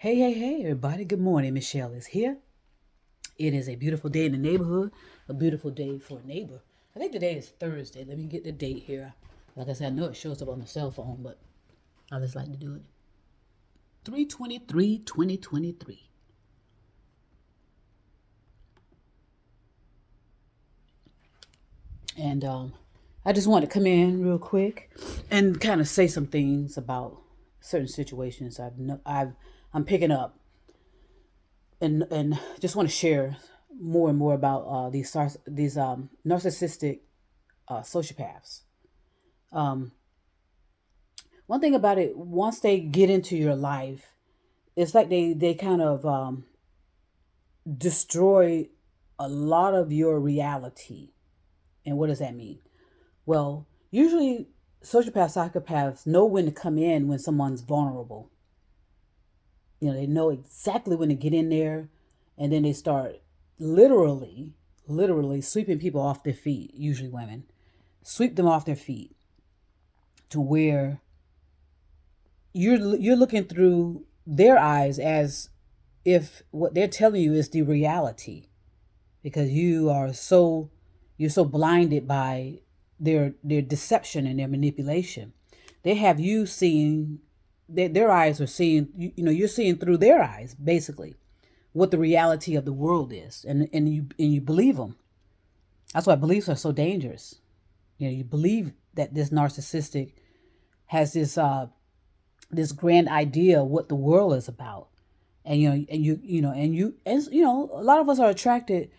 Hey, everybody. Good morning. Michelle is here. It is a beautiful day in the neighborhood, a beautiful day for a neighbor. I think today is Thursday. Let me get the date here. Like I said, I know it shows up on the cell phone, but I just like to do it. 3/23/2023. And I just want to come in real quick and kind of say some things about certain situations I'm picking up and just want to share more and more about these narcissistic sociopaths. Um, One thing about it, once they get into your life, it's like they kind of destroy a lot of your reality. And what does that mean? Well, usually sociopaths, psychopaths know when to come in when someone's vulnerable. They know exactly when to get in there, and then they start literally, literally sweeping people off their feet. Usually women sweep them off their feet to where you're looking through their eyes as if what they're telling you is the reality, because you're so blinded by their deception and their manipulation. They have you seeing their eyes are seeing you're seeing through their eyes basically what the reality of the world is, and you believe them. That's why beliefs are so dangerous. You believe that this narcissistic has this grand idea of what the world is about. And a lot of us are attracted.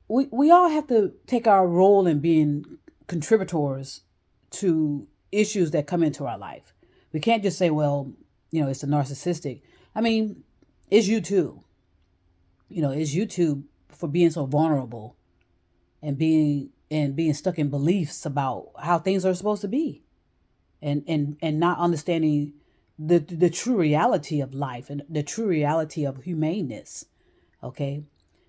We all have to take our role in being contributors to issues that come into our life. We can't just say, well, it's a narcissistic. I mean, it's you too. It's you too for being so vulnerable and being stuck in beliefs about how things are supposed to be, and not understanding the true reality of life and the true reality of humaneness. Okay.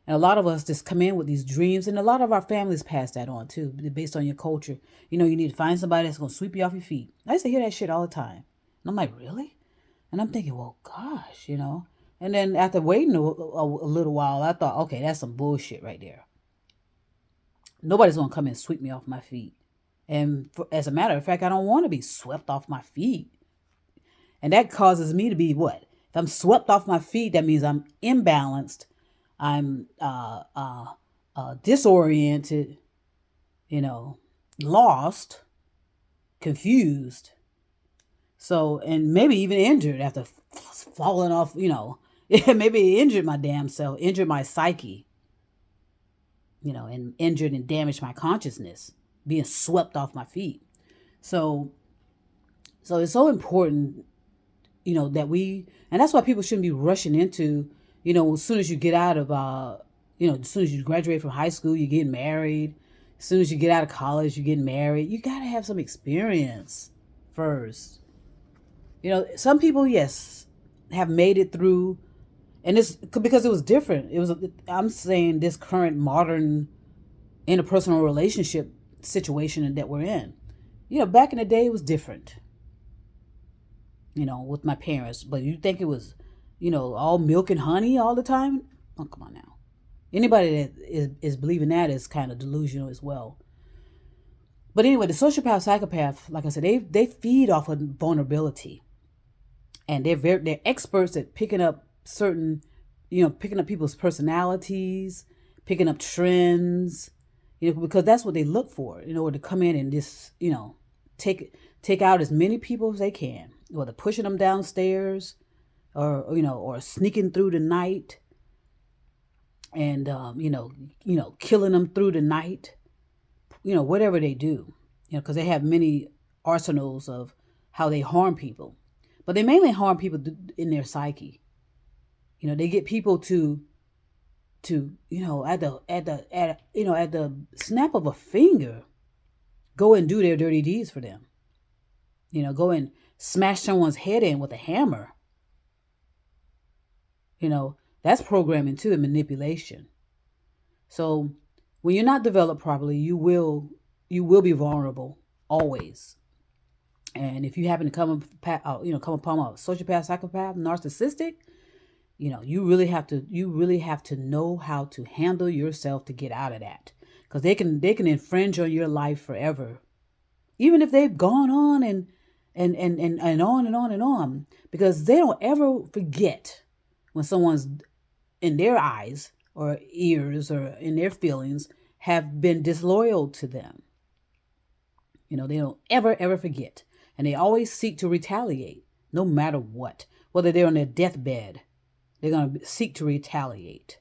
And a lot of us just come in with these dreams, and a lot of our families pass that on too, based on your culture. You need to find somebody that's going to sweep you off your feet. I used to hear that shit all the time. And I'm like, really? And I'm thinking, well, gosh. And then after waiting a little while, I thought, okay, that's some bullshit right there. Nobody's going to come and sweep me off my feet. And as a matter of fact, I don't want to be swept off my feet. And that causes me to be what? If I'm swept off my feet, that means I'm imbalanced. I'm disoriented, lost, confused. So, and maybe even injured after falling off, maybe injured my damn self, injured my psyche, and injured and damaged my consciousness, being swept off my feet. So, it's so important, that and that's why people shouldn't be rushing into, as soon as you get out of, as soon as you graduate from high school, you get married. As soon as you get out of college, you get married. You got to have some experience first. Some people, yes, have made it through, and it's because it was different. I'm saying this current modern interpersonal relationship situation that we're in. Back in the day, it was different. With my parents. But you think it was, all milk and honey all the time? Oh, come on now. Anybody that is believing that is kind of delusional as well. But anyway, the sociopath, psychopath, like I said, they feed off of vulnerability, and they're experts at picking up picking up people's personalities, picking up trends, because that's what they look for in order to come in and just take out as many people as they can, whether pushing them downstairs or sneaking through the night and killing them through the night, whatever they do, because they have many arsenals of how they harm people, but they mainly harm people in their psyche. They get people to at the snap of a finger go and do their dirty deeds for them. Go and smash someone's head in with a hammer. That's programming too, and manipulation. So when you're not developed properly, you will be vulnerable always. And if you happen to come upon a sociopath, psychopath, narcissistic, You really have to know how to handle yourself to get out of that, because they can infringe on your life forever, even if they've gone on and on and on and on, because they don't ever forget when someone's, in their eyes or ears or in their feelings, have been disloyal to them. They don't ever forget, and they always seek to retaliate, no matter what, whether they're on their deathbed. They're going to seek to retaliate.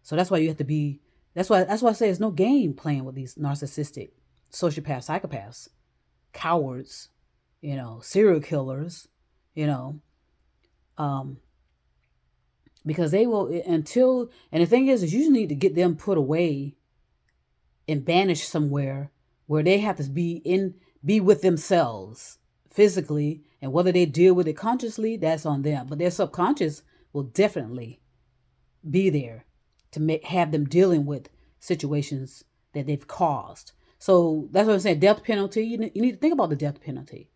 So that's why you have to be, that's why I say it's no game playing with these narcissistic, sociopaths, psychopaths, cowards, serial killers, because they will, and the thing is you need to get them put away and banished somewhere where they have to be with themselves physically, and whether they deal with it consciously, that's on them. But their subconscious will definitely be there to have them dealing with situations that they've caused. So that's what I'm saying. Death penalty. You need to think about the death penalty.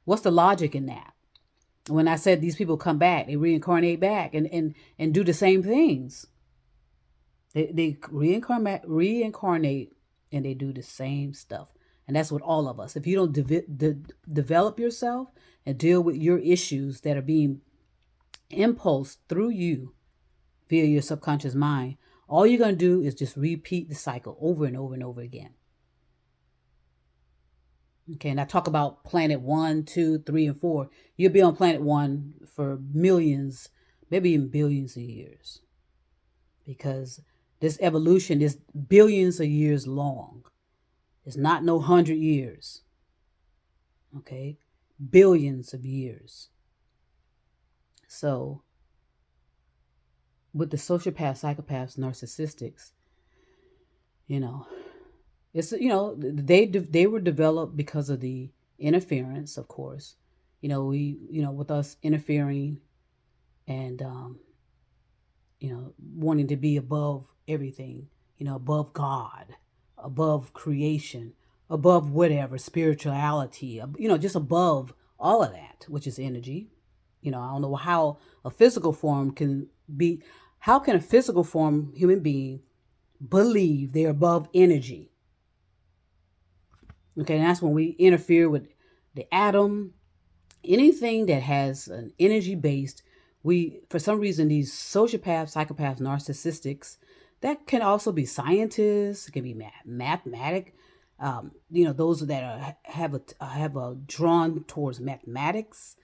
What's the logic in that? When I said these people come back, they reincarnate back and do the same things. They reincarnate and they do the same stuff. And that's with all of us. If you don't develop yourself and deal with your issues that are being impulsed through you via your subconscious mind, all you're going to do is just repeat the cycle over and over and over again. Okay, and I talk about planet 1, 2, 3, and 4. You'll be on planet 1 for millions, maybe even billions of years. Because this evolution is billions of years long. It's not no 100 years. Okay? Billions of years. So, with the sociopaths, psychopaths, narcissistics, it's, they were developed because of the interference, of course. With us interfering and, wanting to be above everything, above God, above creation, above whatever, spirituality, just above all of that, which is energy. I don't know how a physical form can be, how can a physical form human being believe they're above energy? Okay, and that's when we interfere with the atom, anything that has an energy based. For some reason, these sociopaths, psychopaths, narcissistics, that can also be scientists, it can be mathematic. Those that have a drawn towards mathematics.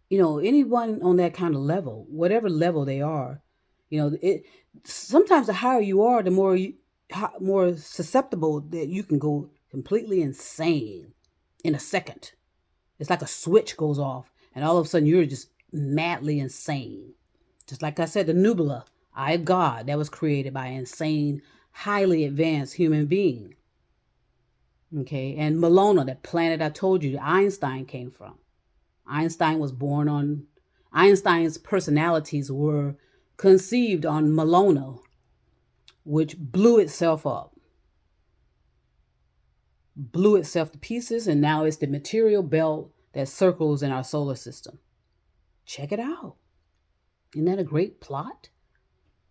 Anyone on that kind of level, whatever level they are, sometimes the higher you are, the more susceptible that you can go completely insane in a second. It's like a switch goes off and all of a sudden you're just madly insane. Just like I said, the Nubula, Eye of God, that was created by an insane, highly advanced human being. Okay, and Malona, that planet I told you that Einstein came from. Einstein's personalities were conceived on Malona, which blew itself up. Blew itself to pieces, and now it's the material belt that circles in our solar system. Check it out. Isn't that a great plot?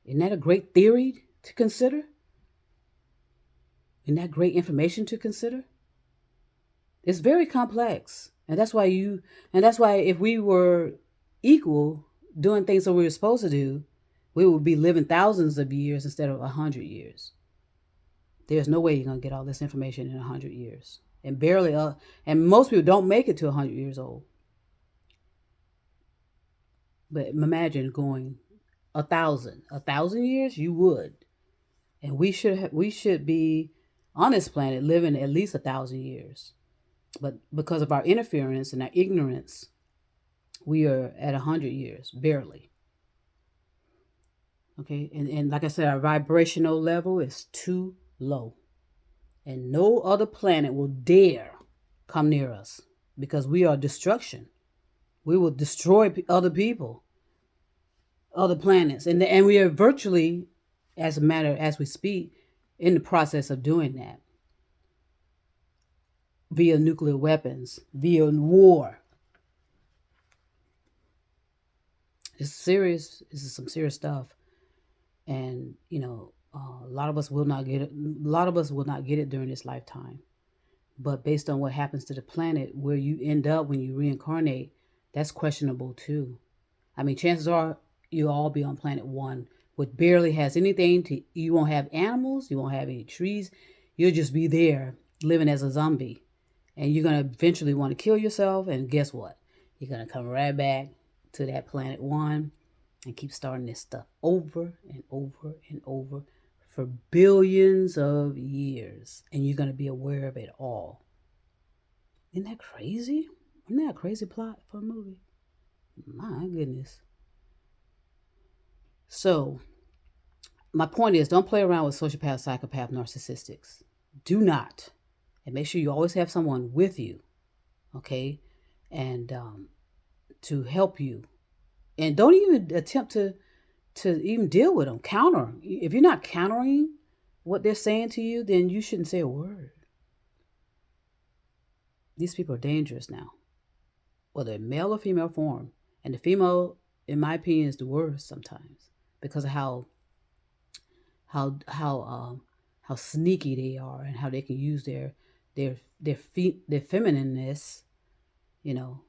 Isn't that a great theory to consider? Isn't that great information to consider? It's very complex. And that's why if we were equal, doing things that we were supposed to do, we would be living thousands of years instead of 100 years. There's no way you're going to get all this information in 100 years. And and most people don't make it to 100 years old. But imagine going 1,000 years, you would. And we should be on this planet living at least 1,000 years. But because of our interference and our ignorance, we are at 100 years, barely. Okay, and like I said, our vibrational level is too low. And no other planet will dare come near us because we are destruction. We will destroy other people, other planets. And we are virtually, as we speak, in the process of doing that. Via nuclear weapons, via war. It's serious. This is some serious stuff. And, a lot of us will not get it. A lot of us will not get it during this lifetime. But based on what happens to the planet, where you end up when you reincarnate, that's questionable too. I mean, chances are you'll all be on planet one, which barely has anything to. You won't have animals. You won't have any trees. You'll just be there living as a zombie, and you're gonna eventually want to kill yourself. And guess what? You're gonna come right back to that planet one and keep starting this stuff over and over and over for billions of years, and you're gonna be aware of it all. Isn't that crazy? Isn't that a crazy plot for a movie? My goodness. So, my point is don't play around with sociopath, psychopath, narcissistics. Do not. And make sure you always have someone with you, okay? And to help you. And don't even attempt to even deal with them. Counter. If you're not countering what they're saying to you, then you shouldn't say a word. These people are dangerous now, whether in male or female form. And the female, in my opinion, is the worst sometimes because of how how um, how sneaky they are and how they can use their feminineness, you know,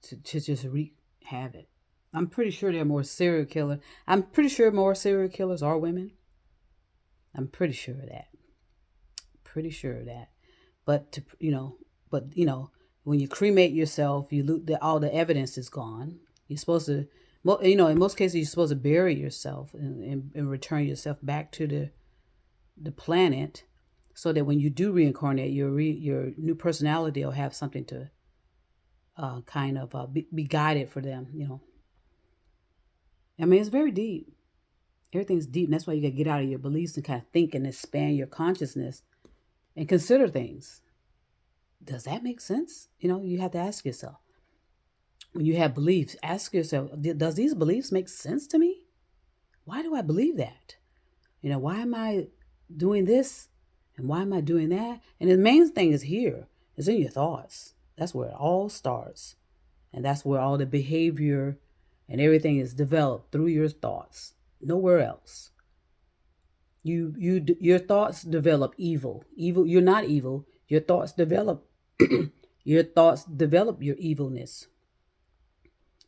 to just wreak havoc. I'm pretty sure there are more serial killers. I'm pretty sure more serial killers are women. I'm pretty sure of that. Pretty sure of that. But when you cremate yourself, you loot all the evidence is gone. You're supposed to, in most cases, you're supposed to bury yourself and return yourself back to the planet, so that when you do reincarnate, your new personality will have something to kind of be guided for them. I mean, it's very deep. Everything's deep, and that's why you got to get out of your beliefs and kind of think and expand your consciousness and consider things. Does that make sense? You have to ask yourself. When you have beliefs, ask yourself, does these beliefs make sense to me? Why do I believe that? Why am I doing this? And why am I doing that? And the main thing is here, is in your thoughts. That's where it all starts. And that's where all the behavior and everything is developed through your thoughts. Nowhere else. Your thoughts develop evil. You're not evil. Your thoughts develop your thoughts develop your evilness.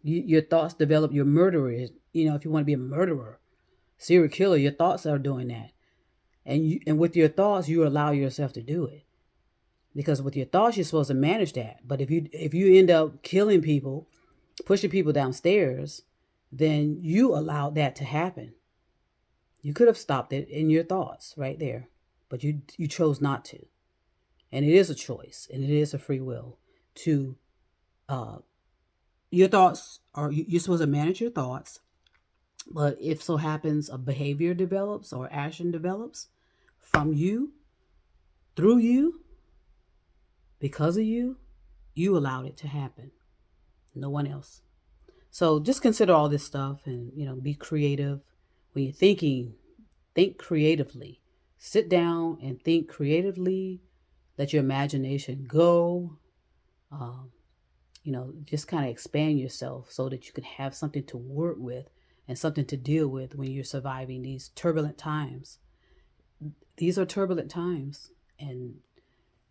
Your thoughts develop your murderer. If you want to be a murderer, serial killer, your thoughts are doing that. And with your thoughts, you allow yourself to do it. Because with your thoughts, you're supposed to manage that. But if you end up killing people, pushing people downstairs, then you allowed that to happen. You could have stopped it in your thoughts right there, but you chose not to. And it is a choice, and it is a free will to. Your thoughts are you're supposed to manage your thoughts, but if so happens a behavior develops or action develops from you, through you, because of you, you allowed it to happen. No one else. So just consider all this stuff and, be creative. When you're thinking, think creatively. Sit down and think creatively. Let your imagination go. Just kind of expand yourself so that you can have something to work with and something to deal with when you're surviving these turbulent times. These are turbulent times. And,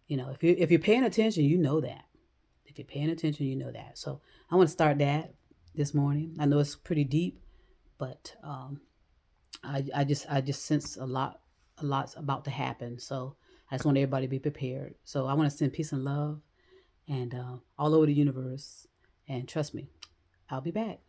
if you're paying attention, you know that. If you're paying attention, you know that. So I want to start that this morning. I know it's pretty deep, but I just sense a lot's about to happen. So I just want everybody to be prepared. So I want to send peace and love and all over the universe. And trust me, I'll be back.